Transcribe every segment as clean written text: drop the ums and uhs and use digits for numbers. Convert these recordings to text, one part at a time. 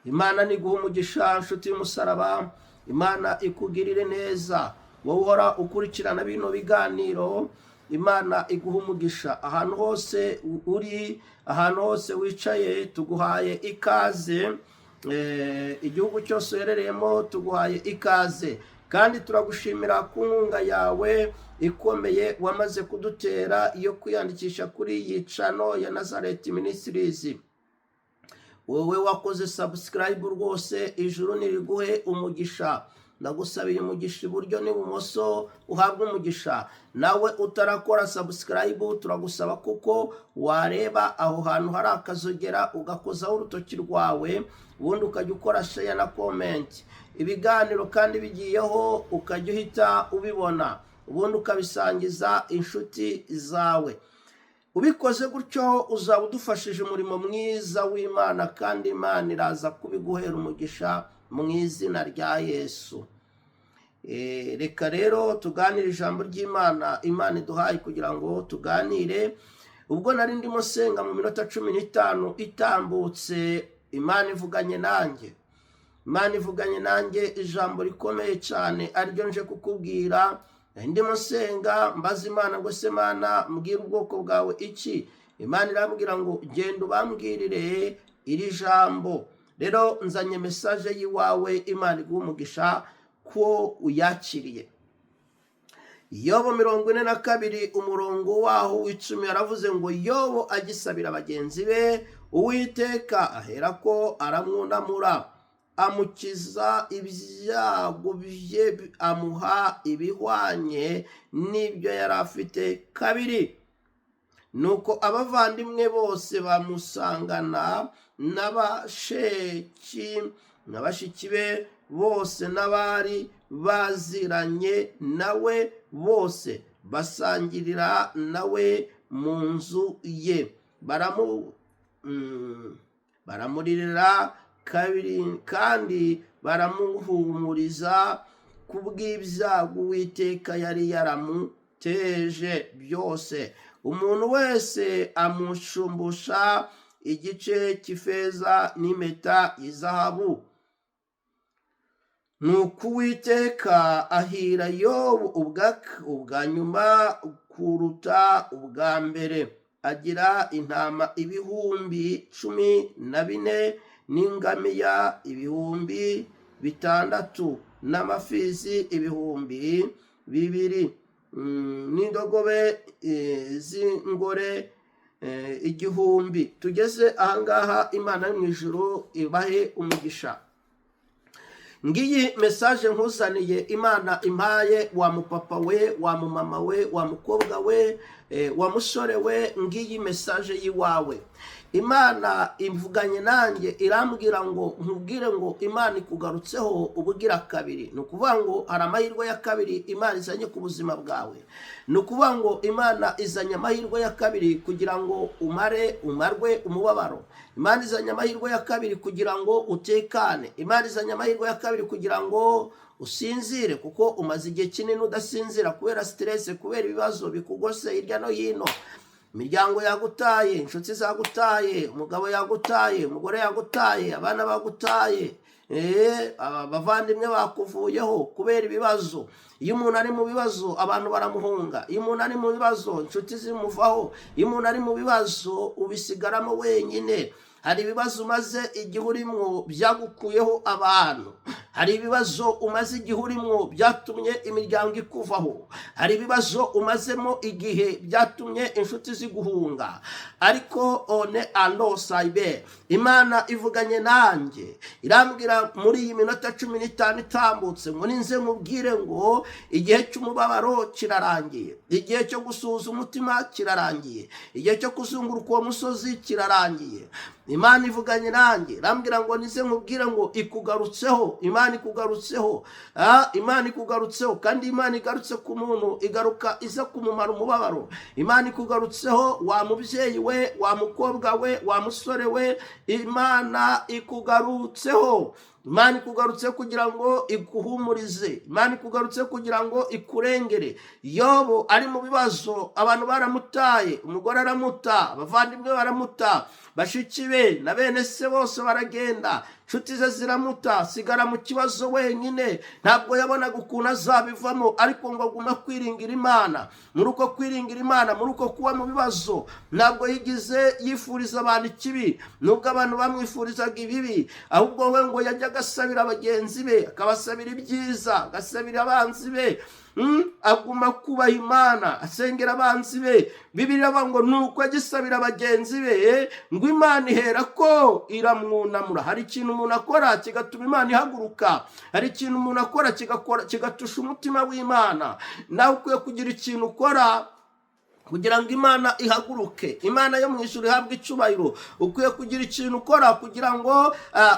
Imana niguha umugisha nshuti y'umusaraba, Imana ikugirire neza wowe uhora ukurikirana bino biganiro. Imana iguha umugisha ahantu hose uri, ahantu hose wicaye, tuguhaye ikaze. Igihugu cyose uherereyemo tuguhaye ikaze, kandi turagushimira ku nkunga yawe ikomeye wamaze kudutera iyo kwiyandikisha kuri iyi channel ya Nazareth Ministries. Wowe wakoze subscribe rwose, ijuru niriguhe umugisha. Ndagusabiye umugisha iburyo n'ibumoso, uhabwe umugisha. Nawe utarakora subscribe turagusaba kuko wareba aho hantu hari akazogera ugakozaho urutoki rwawe, ubundi ukajya ukora share na comment. Ibiganiro kandi bigiyeho ukajya uhita ubibona, ubundi ukabisangiza inshuti zawe. Ubikoze gutyo uzaba udufashije umurimo mwiza w'Imana, kandi Imana iraza kubiguhera umugisha mu izina rya Yesu. Reka rero tuganire ijambo ry'Imana Imana iduhaye kugira ngo tuganire. Ubwo nari ndimo senga mu minota 15 itambutse, Imana ivuganye nanjye ijambo rikomeye cyane, ariryo nje kukubwira. Ndimo senga mbaza Imana ngo se Mana, mbwira ubwoko bwawe iki? Imana irambwira ngo genda ubambwirire iri jambo. Rero nzanye message yiwawe, Imana iguha umugisha ko uyakiriye. Yobo 42 umurongo waho w'10 yaravuze ngo Yobo agisabira bagenzi be, Uwiteka aherako aramwunamura, amukiza ibyago bye, amuha ibihwanye n'ibyo yari afite kabiri. Nuko abavandimwe bose bamusangana, n'abashiki be bose n'abari baziranye nawe bose basangirira nawe mu nzu ye, baramuririra kabiri kandi baramuhumuriza kubw'ibyago Uwiteka yari yaramuteje byose. Umuntu wese amushumbusha igice cy'ifeza n'impeta y'izahabu. Nuko Uwiteka ahira Yobu ubwa nyuma kuruta ubwa mbere. Agira intama 14,000 n'ingamiya 6,000 n'amafizi 2,000 n'indogobe z'ingore 1,000. Tugeze ahangaha, Imana yo mu ijuru ibahe umugisha. Ngiyi message nkuzaniye Imana impaye, wa mupapa we, wa mumama we, wa mukobwa we, wa musore we, ngiyi message yiwawe. Imana imvuganye nanjye irambwira ngo nkubwire ngo Imana ikugarutseho ubugira kabiri. Nukuvuga ngo hari amahirwe ya kabiri Imana izanye ku buzima bwawe. Nukuvuga ngo Imana izanye amahirwe ya kabiri kugira ngo umarwe umubabaro. Imana izanye amahirwe ya kabiri kugira ngo utekane. Imana izanye amahirwe ya kabiri kugira ngo usinzire, kuko umaze igihe kinini udasinzira kubera stress, kubera ibibazo bikugose hirya no hino. Imiryango yagutaye, inshuti zagutaye, umugabo yagutaye, umugore yagutaye, abana bagutaye, abavandimwe bakuvuyeho kubera ibibazo. Iyo umuntu ari mu bibazo abantu baramuhunga. Iyo umuntu ari mu bibazo inshuti zimuvaho. Iyo umuntu ari mu bibazo ubisigaramo wenyine. Hari ibibazo umaze igihe urimo byagukuyeho abantu. Hari ibibazo umaze igihe urimo byatumye imiryango ikuvaho. Hari ibibazo umazemo igihe byatumye inshuti ziguhunga. Ariko one ando saibe, Imana ivuganye nanjye irambwira muri iyi minota 15 itambutse ngo ninze mubwire ngo igihe cy'umubabaro kirarangiye, igihe cyo gusuhuza umutima kirarangiye, igihe cyo kuzunguruka uwo musozi kirarangiye. Imana ivuganye nanjye irambwira ngo nize nkubwire ngo ikugarutseho. Imana ikugarutseho, Imana ikugarutseho, kandi Imana igarutse ku muntu igaruka iza kumumara umubabaro. Imana ikugarutseho, wa mubyeyi we, wa mukobwa we, wa musore we, Imana ikugarutseho. Imana ikugarutse kugira ngo iguhumurize. Imana ikugarutse kugira ngo ikurengere. Yobo ari mu bibazo, abantu baramutaye, umugore aramuta, abavandimwe baramuta, bashiki be na bene se bose baragenda, inshuti ze ziramuta, sigara mu kibazo wenyine. Ntabwo yabonaga ukuntu azabivamo, ariko ngo aguma kwiringira Imana. Muri uko kwiringira Imana, muri uko kuba mu bibazo, ntabwo yigize yifuriza abantu ikibi, nubwo abantu bamwifurizaga ibibi, ahubwo we ngo yajyaga asabira bagenzi be, akabasabira ibyiza, agasabira abanzi be. Aguma kubaha Imana, asengera abanzi be. Bibiliya ivuga ngo nuko agisabira bagenzi be, ngo Imana ihera ko iramwunamura. Hari ikintu umuntu akora kigatuma Imana ihaguruka, hari ikintu umuntu akora kigatusha umutima w'Imana. Nawe ukwiye kugira ikintu ukora kugira ngo Imana ihaguruke, Imana yo mu ijuru ihabwe icyubahiro. Ukwiye kugira ikintu ukora kugira ngo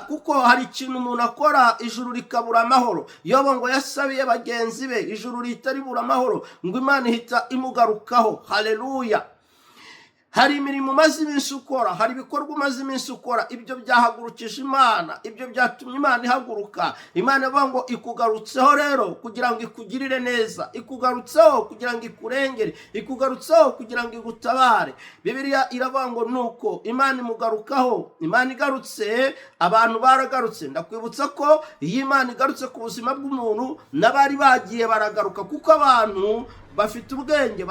kuko hari ikintu umuntu akora ijuru rikabura amahoro. Yobo ngo yasabiye bagenzi be, ijuru rihita ribura amahoro, ngo Imana ihita imugarukaho. Haleluya. Hari imirimo umaze iminsi ukora, hari ibikorwa umaze iminsi ukora, ibyo byahagurukije Imana, ibyo byatumye Imana ihaguruka. Imana ivuga ngo ikugarutseho rero kugira ngo ikugirire neza, ikugarutseho kugira ngo ikurengere, ikugarutseho kugira ngo igutabare. Bibiliya iravuga ngo nuko Imana imugarukaho. Imana igarutse, abantu baragarutse. Ndakwibutsa ko iyo Imana igarutse ku buzima bw'umuntu, n'abari bagiye baragaruka, kuko abantu bafite ubwenge,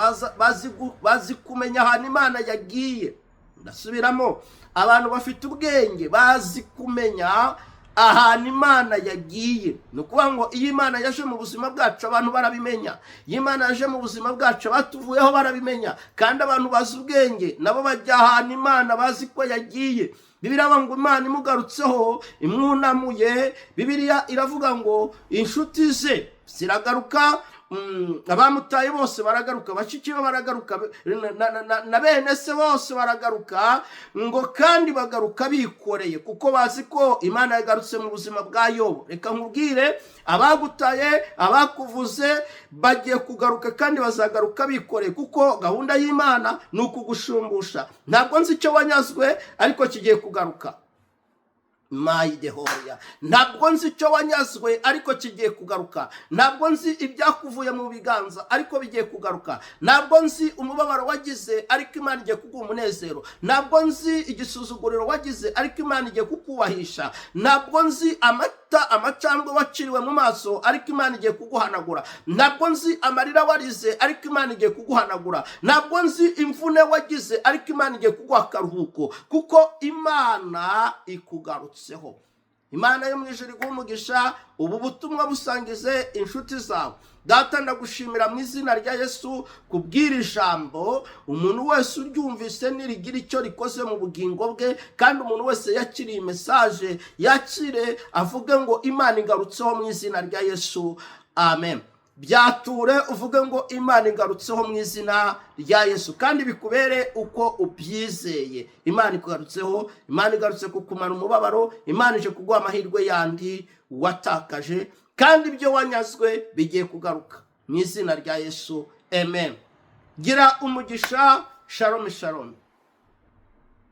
bazi kumenya ahantu Imana yagiye. Ndasubiramo, abantu bafite ubwenge bazi kumenya ahantu Imana yagiye. Ni ukuvuga ngo iyo Imana yaje mu buzima bwacu, abantu barabimenya. Iyo Imana yaje mu buzima bwacu, abatuvuyeho barabimenya. Kandi abantu bazi ubwenge nabo bajya ahantu Imana bazi ko yagiye. Bibiliya iravuga ngo Imana imugarutseho, imwunamuye. Bibiliya iravuga ngo inshuti ze ziragaruka, abamutaye bose baragaruka, bashiki be baragaruka, na bene se bose baragaruka, ngo kandi bagaruka bikoreye, kuko bazi ko Imana yagarutse mu buzima bwa Yobu. Reka nkubwire, abagutaye, abakuvuze bagiye kugaruka, kandi bazagaruka bikoreye, kuko gahunda y'Imana ni ukugushumbusha. Ntabwo nzi icyo wanyazwe, ariko kigiye kugaruka. Mayidehoya, ntabwo nzi icyo wanyazwe, ariko kigiye kugaruka. Ntabwo nzi ibyakuvuye mu biganza, ariko bigiye kugaruka. Ntabwo nzi umubabaro wagize, ariko Imana igiye kuguha umunezero. Ntabwo nzi igisuzuguriro wagize, ariko Imana igiye kukubahisha. Ntabwo nzi amacandwe waciriwe mu maso, ariko Imana igiye kuguhanagura. Ntabwo nzi amarira warize, ariko Imana igiye kuguhanagura. Ntabwo nzi imvune wagize, ariko Imana igiye kuguha akaruhuko, kuko Imana ikugarutse. Imana yo mu ijuru iguha umugisha. Ubu butumwa busangize inshuti zawe. Data, ndagushimira mu izina rya Yesu kubwira ijambo. Umuntu wese uryumvise nirigira icyo rikoze mu bugingo bwe, kandi umuntu wese yakiriye message yakire, avuge ngo Imana igarutseho mu izina rya Yesu. Amen. Byature uvuge ngo Imana igarutseho mu izina rya Yesu, kandi bikubere uko ubyizeye. Imana ikugarutseho, Imana igarutse kukumara umubabaro, Imana ije kuguha amahirwe yandi watakaje, kandi ibyo wanyazwe bigiye kugaruka mu izina rya Yesu. Amen. Gira umugisha. Shalom shalom.